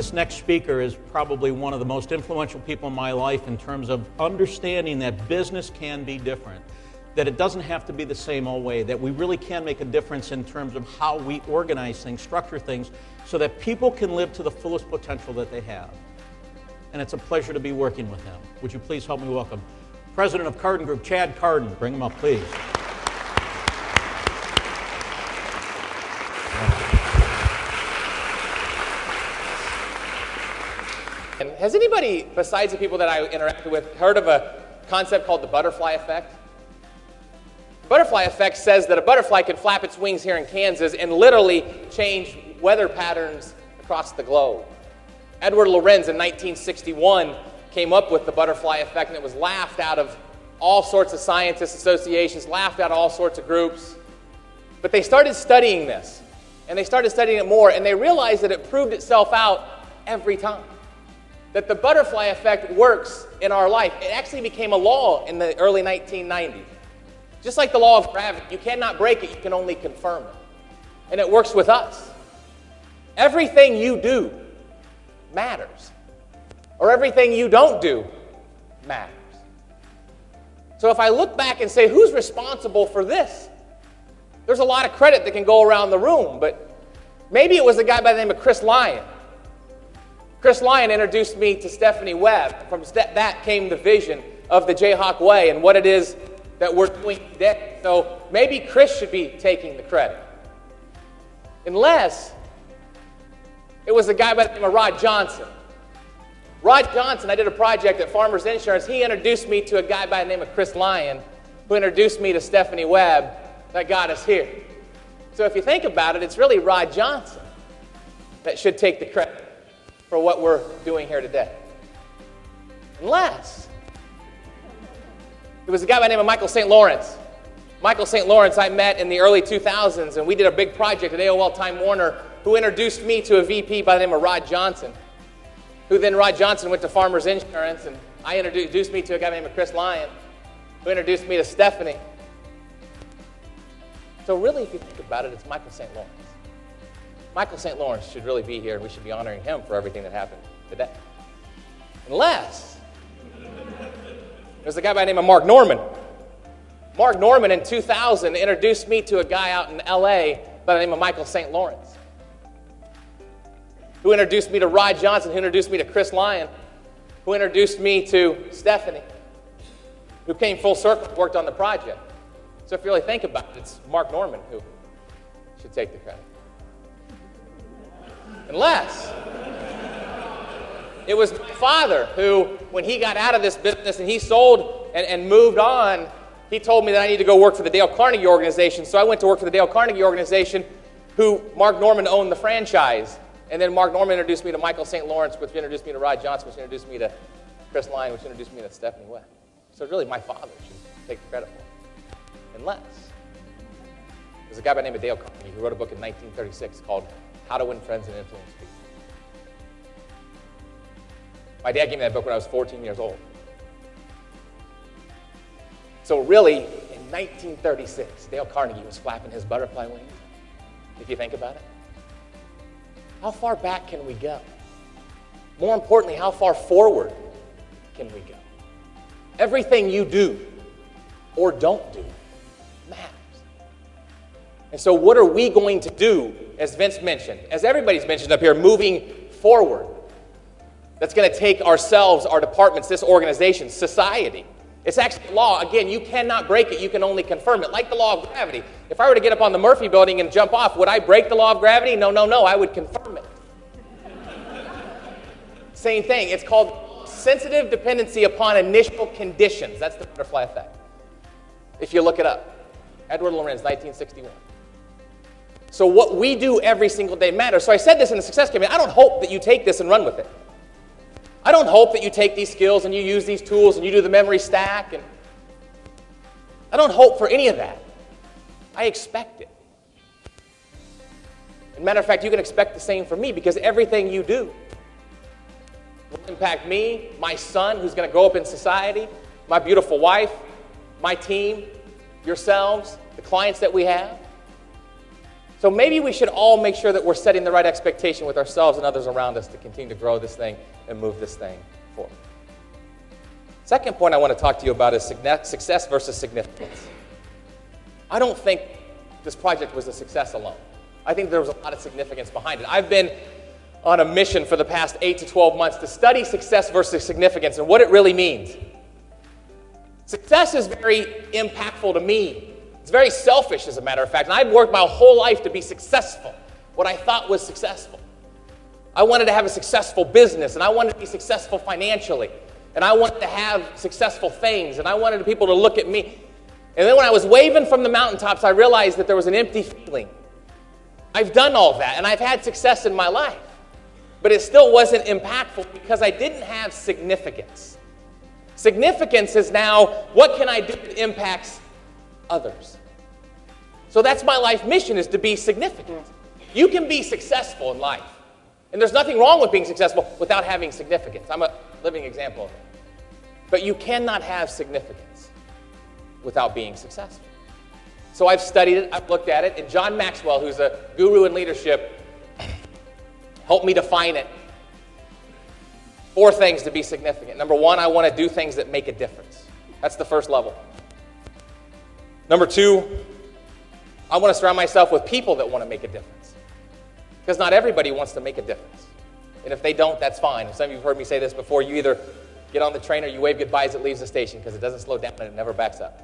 this next speaker is probably one of the most influential people in my life in terms of understanding that business can be different, that it doesn't have to be the same old way, that we really can make a difference in terms of how we organize things, structure things, so that people can live to the fullest potential that they have. And it's a pleasure to be working with him. Would you please help me welcome President of Carden Group, Chad Carden. Bring him up, please. And has anybody, besides the people that I interacted with, heard of a concept called the butterfly effect? The butterfly effect says that a butterfly can flap its wings here in Kansas and literally change weather patterns across the globe. Edward Lorenz in 1961 came up with the butterfly effect, and it was laughed out of all sorts of scientists associations, laughed out of all sorts of groups. But they started studying this, and they started studying it more, and they realized that it proved itself out every time. That the butterfly effect works in our life. It actually became a law in the early 1990s. Just like the law of gravity, you cannot break it, you can only confirm it. And it works with us. Everything you do matters. Or everything you don't do matters. So if I look back and say, who's responsible for this? There's a lot of credit that can go around the room, but maybe it was a guy by the name of Chris Lyon. Chris Lyon introduced me to Stephanie Webb. From that came the vision of the Jayhawk Way and what it is that we're doing today. So maybe Chris should be taking the credit. Unless it was a guy by the name of Rod Johnson. Rod Johnson, I did a project at Farmers Insurance. He introduced me to a guy by the name of Chris Lyon, who introduced me to Stephanie Webb, that got us here. So if you think about it, it's really Rod Johnson that should take the credit for what we're doing here today. Unless it was a guy by the name of Michael St. Lawrence. Michael St. Lawrence I met in the early 2000s, and we did a big project at AOL Time Warner, who introduced me to a VP by the name of Rod Johnson, who then Rod Johnson went to Farmers Insurance, and I introduced me to a guy by the name of Chris Lyon, who introduced me to Stephanie. So really, if you think about it, it's Michael St. Lawrence. Michael St. Lawrence should really be here, and we should be honoring him for everything that happened today. Unless there's a guy by the name of Mark Norman. Mark Norman in 2000 introduced me to a guy out in LA by the name of Michael St. Lawrence, who introduced me to Rod Johnson, who introduced me to Chris Lyon, who introduced me to Stephanie, who came full circle, worked on the project. So if you really think about it, it's Mark Norman who should take the credit. Unless it was my father who, when he got out of this business and he sold and moved on, he told me that I need to go work for the Dale Carnegie organization. So I went to work for the Dale Carnegie organization, who Mark Norman owned the franchise. And then Mark Norman introduced me to Michael St. Lawrence, which introduced me to Rod Johnson, which introduced me to Chris Lyon, which introduced me to Stephanie Webb. So really, my father should take the credit for it. Unless there's a guy by the name of Dale Carnegie who wrote a book in 1936 called How to Win Friends and Influence People. My dad gave me that book when I was 14 years old. So really, in 1936, Dale Carnegie was flapping his butterfly wings, if you think about it. How far back can we go? More importantly, how far forward can we go? Everything you do or don't do matters. And so what are we going to do, as Vince mentioned, as everybody's mentioned up here, moving forward? That's going to take ourselves, our departments, this organization, society. It's actually law. Again, you cannot break it. You can only confirm it, like the law of gravity. If I were to get up on the Murphy building and jump off, would I break the law of gravity? No. I would confirm it. Same thing. It's called sensitive dependency upon initial conditions. That's the butterfly effect. If you look it up. Edward Lorenz, 1961. So what we do every single day matters. So I said this in the success campaign. I don't hope that you take this and run with it. I don't hope that you take these skills and you use these tools and you do the memory stack. And I don't hope for any of that. I expect it. As a matter of fact, you can expect the same from me, because everything you do will impact me, my son, who's going to grow up in society, my beautiful wife, my team, yourselves, the clients that we have. So maybe we should all make sure that we're setting the right expectation with ourselves and others around us to continue to grow this thing and move this thing forward. Second point I want to talk to you about is success versus significance. I don't think this project was a success alone. I think there was a lot of significance behind it. I've been on a mission for the past 8 to 12 months to study success versus significance and what it really means. Success is very impactful to me. It's very selfish, as a matter of fact. And I've worked my whole life to be successful, what I thought was successful. I wanted to have a successful business, and I wanted to be successful financially, and I wanted to have successful things, and I wanted people to look at me. And then when I was waving from the mountaintops, I realized that there was an empty feeling. I've done all that, and I've had success in my life, but it still wasn't impactful because I didn't have significance. Significance is now, what can I do that impacts others? So that's my life mission, is to be significant. You can be successful in life. And there's nothing wrong with being successful without having significance. I'm a living example of it. But you cannot have significance without being successful. So I've studied it, I've looked at it, and John Maxwell, who's a guru in leadership, helped me define it. 4 things to be significant. Number 1, I want to do things that make a difference. That's the first level. Number 2, I want to surround myself with people that want to make a difference. Because not everybody wants to make a difference. And if they don't, that's fine. Some of you have heard me say this before. You either get on the train or you wave goodbye as it leaves the station because it doesn't slow down and it never backs up.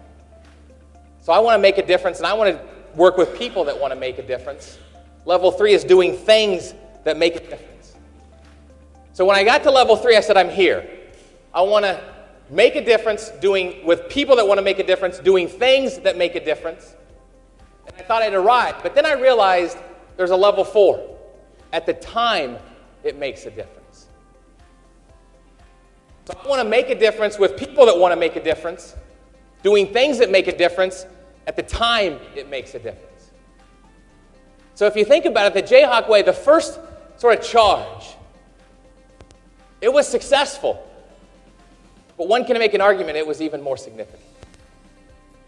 So I want to make a difference, and I want to work with people that want to make a difference. Level 3 is doing things that make a difference. So when I got to level 3, I said, I'm here. I want to make a difference with people that want to make a difference, doing things that make a difference. And I thought I'd arrived. But then I realized there's a level 4. At the time, it makes a difference. So I want to make a difference with people that want to make a difference, doing things that make a difference. At the time, it makes a difference. So if you think about it, the Jayhawk way, the first sort of charge, it was successful. But one can make an argument it was even more significant.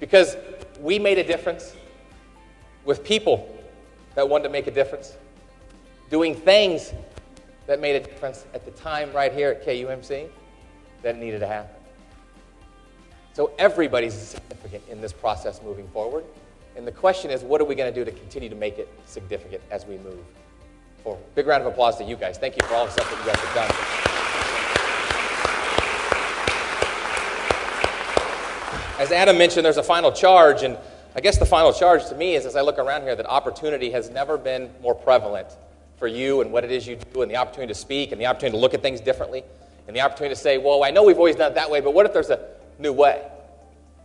Because we made a difference with people that wanted to make a difference, doing things that made a difference at the time right here at KUMC that needed to happen. So everybody's significant in this process moving forward. And the question is, what are we going to do to continue to make it significant as we move forward? Big round of applause to you guys. Thank you for all the stuff that you guys have done. As Adam mentioned, there's a final charge, and I guess the final charge to me is, as I look around here, that opportunity has never been more prevalent for you and what it is you do, and the opportunity to speak, and the opportunity to look at things differently, and the opportunity to say, well, I know we've always done it that way, but what if there's a new way?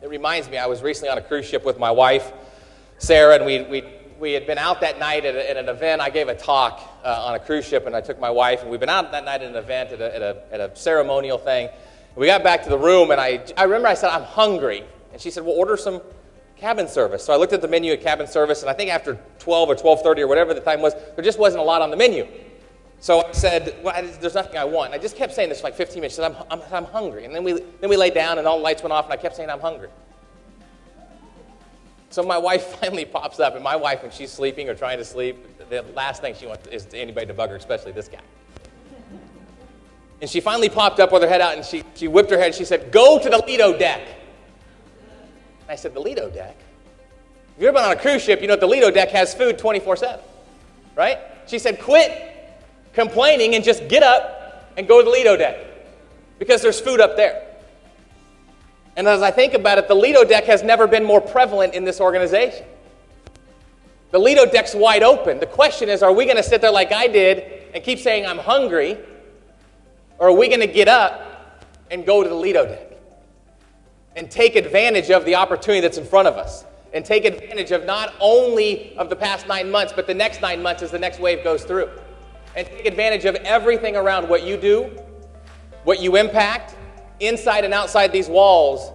It reminds me, I was recently on a cruise ship with my wife, Sarah, and we had been out that night at an event. I gave a talk on a cruise ship, and I took my wife, and we'd been out that night at an event at a ceremonial thing. We got back to the room, and I remember I said, I'm hungry. And she said, well, order some cabin service. So I looked at the menu at cabin service, and I think after 12 or 12:30 or whatever the time was, there just wasn't a lot on the menu. So I said, well, there's nothing I want. And I just kept saying this for like 15 minutes. She said, I'm hungry. And then we laid down, and all the lights went off, and I kept saying, I'm hungry. So my wife finally pops up, and my wife, when she's sleeping or trying to sleep, the last thing she wants is anybody to bug her, especially this guy. And she finally popped up with her head out, and she whipped her head, and she said, go to the Lido deck. And I said, the Lido deck? If you've ever been on a cruise ship, you know the Lido deck has food 24/7, right? She said, quit complaining and just get up and go to the Lido deck because there's food up there. And as I think about it, the Lido deck has never been more prevalent in this organization. The Lido deck's wide open. The question is, are we going to sit there like I did and keep saying I'm hungry, or are we going to get up and go to the Lido deck and take advantage of the opportunity that's in front of us, and take advantage of not only of the past 9 months, but the next 9 months as the next wave goes through, and take advantage of everything around what you do, what you impact, inside and outside these walls,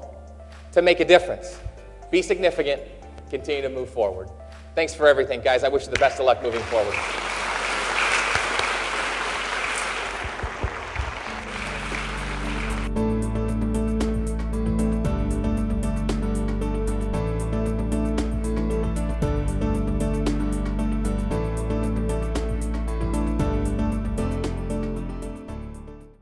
to make a difference. Be significant. Continue to move forward. Thanks for everything, guys. I wish you the best of luck moving forward.